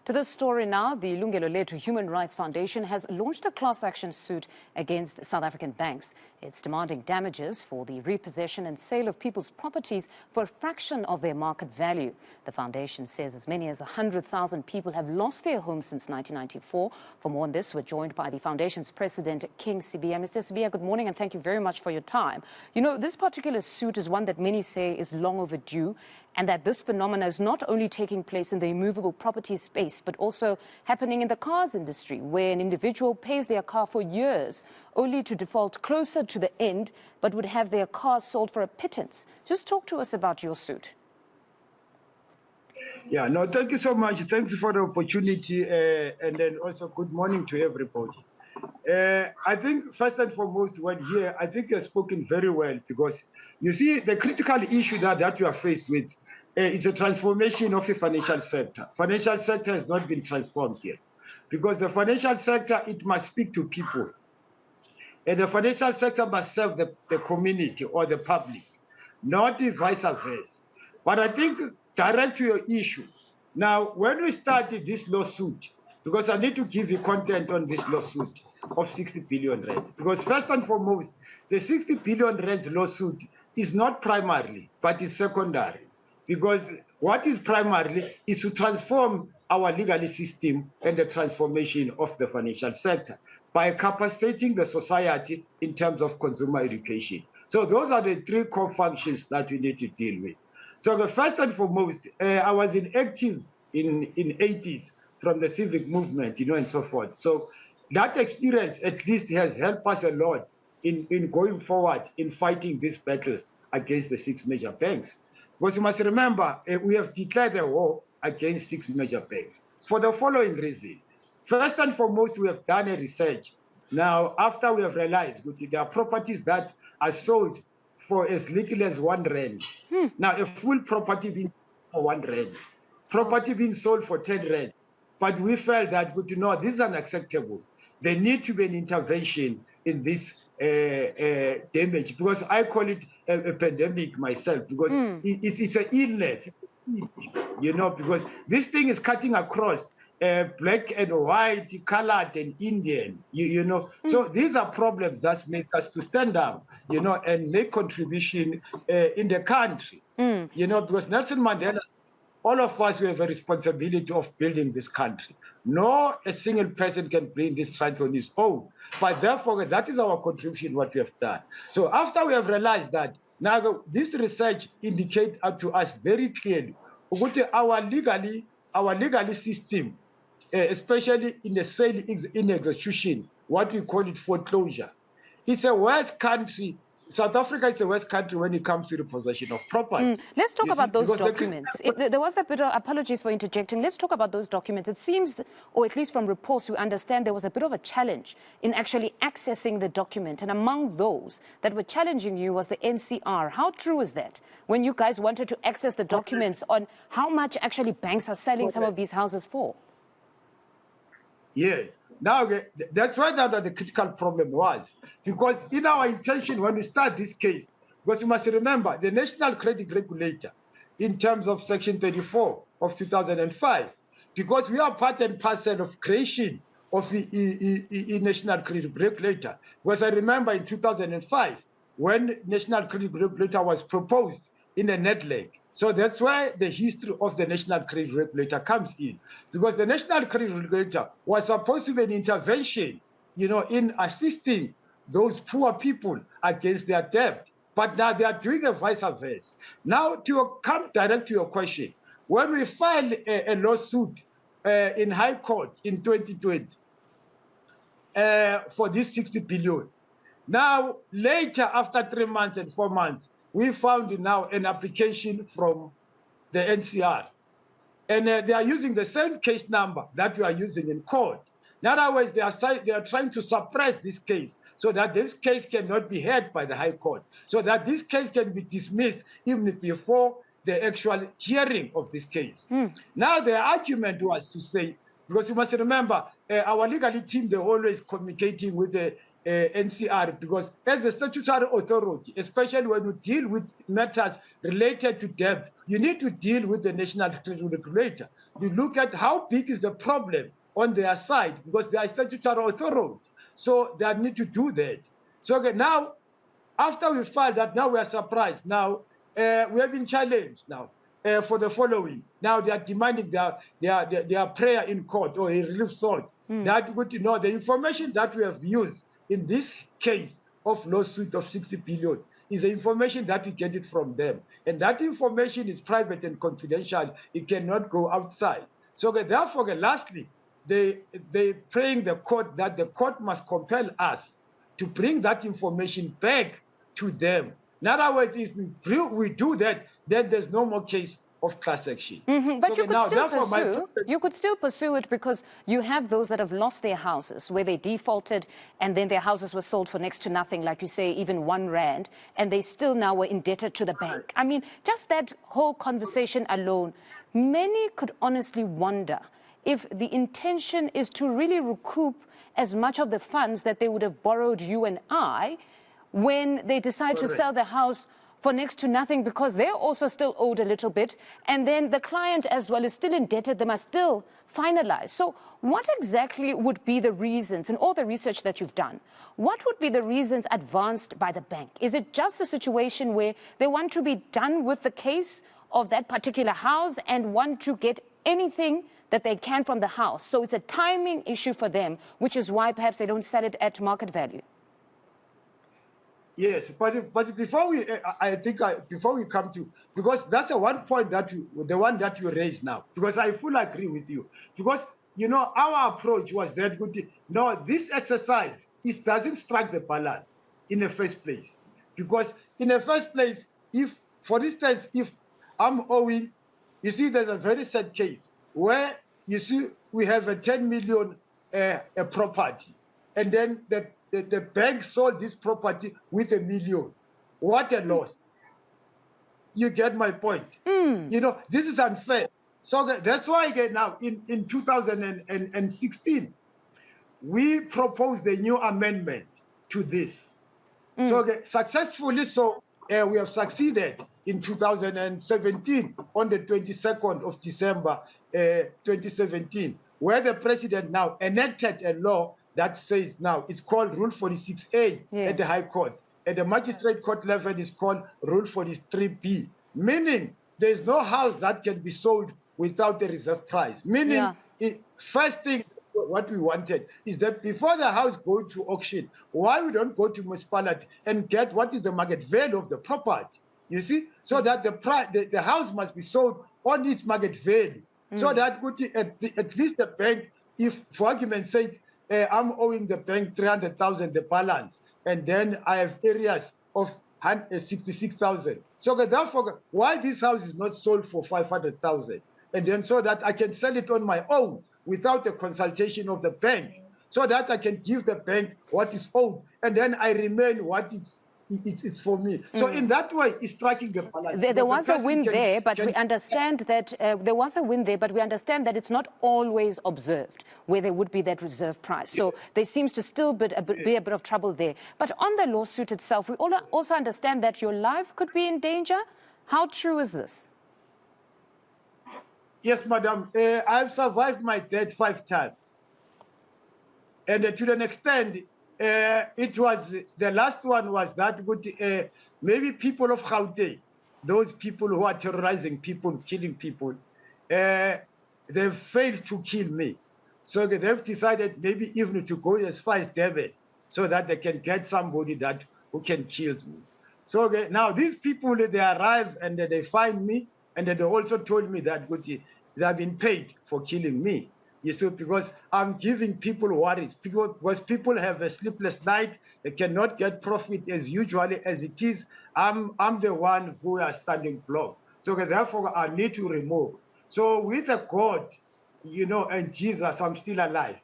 To this story now, the Lungelo Lethu Human Rights Foundation has launched a class action suit against South African banks. It's demanding damages for the repossession and sale of people's properties for a fraction of their market value. The foundation says as many as 100,000 people have lost their homes since 1994. For more on this, we're joined by the foundation's president, King Sibiya. Mr. Sibiya, good morning and thank you very much for your time. You know, this particular suit is one that many say is long overdue, and that this phenomenon is not only taking place in the immovable property space, but also happening in the cars industry, where an individual pays their car for years, only to default closer to the end, but would have their car sold for a pittance. Just talk to us about your suit. Yeah, no, thank you so much. Thanks for the opportunity, and then also good morning to everybody. I think first and foremost, here, I think you've spoken very well, because you see the critical issue that you are faced with is a transformation of the financial sector. Financial sector has not been transformed here, because the financial sector, it must speak to people. And the financial sector must serve the community or the public, not the vice versa. But I think direct to your issue. Now, when we started this lawsuit, because I need to give you content on this lawsuit of 60 billion rand, because first and foremost, the 60 billion rand lawsuit is not primarily, but is secondary. Because what is primarily is to transform our legal system and the transformation of the financial sector by capacitating the society in terms of consumer education. So those are the three core functions that we need to deal with. So the first and foremost, I was active in 80s from the civic movement, and so forth. So that experience at least has helped us a lot in going forward in fighting these battles against the six major banks. Because you must remember, we have declared a war against six major banks for the following reason. First and foremost, we have done a research. Now, after we have realized that there are properties that are sold for as little as 1 rand. Now, a full property being for 1 rand, property being sold for 10 rand. But we felt that, this is unacceptable. There needs to be an intervention in this damage, because I call it a pandemic myself, because it's an illness, because this thing is cutting across black and white, colored and Indian, So these are problems that make us to stand up, and make contribution in the country, because Nelson Mandela, all of us, we have a responsibility of building this country. No a single person can bring this right on his own. But therefore, that is our contribution, what we have done. So after we have realized that, now this research indicates to us very clearly our legal system, especially in the sale in execution, what we call it foreclosure. It's a worse country. South Africa is a worse country when it comes to the possession of property. Let's talk about those documents. There was a bit of, apologies for interjecting, let's talk about those documents. It seems, or at least from reports we understand, there was a bit of a challenge in actually accessing the document. And among those that were challenging you was the eNCA. How true is that? When you guys wanted to access the documents on how much actually banks are selling some of these houses for? Yes. Now, that's why the critical problem was. Because in our intention, when we start this case, because you must remember, the National Credit Regulator, in terms of Section 34 of 2005, because we are part and parcel of creation of the National Credit Regulator. Because I remember in 2005, when National Credit Regulator was proposed in the NetLeg. So that's why the history of the National Credit Regulator comes in. Because the National Credit Regulator was supposed to be an intervention, in assisting those poor people against their debt. But now they are doing a vice versa. Now, to come direct to your question, when we filed a lawsuit in High Court in 2020 for this 60 billion, now later, after 3 months and 4 months, we found now an application from the eNCA. And they are using the same case number that we are using in court. In other words, they are trying to suppress this case so that this case cannot be heard by the High Court, so that this case can be dismissed even before the actual hearing of this case. Now, the argument was to say, because you must remember, our legal team, they're always communicating with the NCR, because as a statutory authority, especially when you deal with matters related to debt, you need to deal with the national treasury regulator. You look at how big is the problem on their side, because they are statutory authority. So they need to do that. So now, after we filed that, now we are surprised. Now we have been challenged now for the following. Now they are demanding their prayer in court or a relief sought. That would know the information that we have used in this case of lawsuit of 60 billion is the information that we get it from them. And that information is private and confidential. It cannot go outside. So therefore, lastly, they praying the court that the court must compel us to bring that information back to them. In other words, if we do that, then there's no more case of class action. But you could still pursue it because you have those that have lost their houses where they defaulted and then their houses were sold for next to nothing, like you say, even R1, and they still now were indebted to the bank. I mean, just that whole conversation alone, many could honestly wonder if the intention is to really recoup as much of the funds that they would have borrowed you and I when they decide to sell the house for next to nothing, because they're also still owed a little bit. And then the client as well is still indebted. They must still finalize. So what exactly would be the reasons, in all the research that you've done, what would be the reasons advanced by the bank? Is it just a situation where they want to be done with the case of that particular house and want to get anything that they can from the house? So it's a timing issue for them, which is why perhaps they don't sell it at market value. Yes, but before we, before we come to, because that's the one point that the one that you raised now, because I fully agree with you, because our approach was that no, this exercise doesn't strike the balance in the first place, because in the first place, if, for instance, if I'm owing, you see, there's a very sad case where you see we have a 10 million a property, and then the bank sold this property with $1 million. What a loss. You get my point. This is unfair. So that's why again now in 2016, we proposed a new amendment to this. So successfully, we have succeeded in 2017 on the 22nd of December 2017, where the president now enacted a law that says now it's called Rule 46A at the High Court. At the magistrate court level, it's called Rule 43B, meaning there's no house that can be sold without a reserve price. Meaning, first thing, what we wanted is that before the house goes to auction, why we don't go to municipality and get what is the market value of the property? You see, so that the house must be sold on its market value, so that at least the bank, if for argument's sake, I'm owing the bank 300,000 the balance, and then I have areas of 66,000. So therefore, why this house is not sold for 500,000, and then so that I can sell it on my own without the consultation of the bank, so that I can give the bank what is owed, and then I remain what it's for me. So in that way, it's striking the balance. There was a win there, but we understand that there was a win there, but we understand that it's not always observed where there would be that reserve price. So there seems to still be a bit of trouble there. But on the lawsuit itself, we also understand that your life could be in danger. How true is this? Yes, madam. I've survived my death 5 times. And to an extent, it was, the last one was that maybe people of Gauteng, those people who are terrorizing people, killing people, they've failed to kill me. So they've decided maybe even to go as far as Durban so that they can get somebody who can kill me. So now these people, they arrive and they find me, and they also told me that they have been paid for killing me. You see, because I'm giving people worries. Because people have a sleepless night, they cannot get profit as usually as it is. I'm the one who is standing block. So therefore, I need to remove. So with the God, and Jesus, I'm still alive.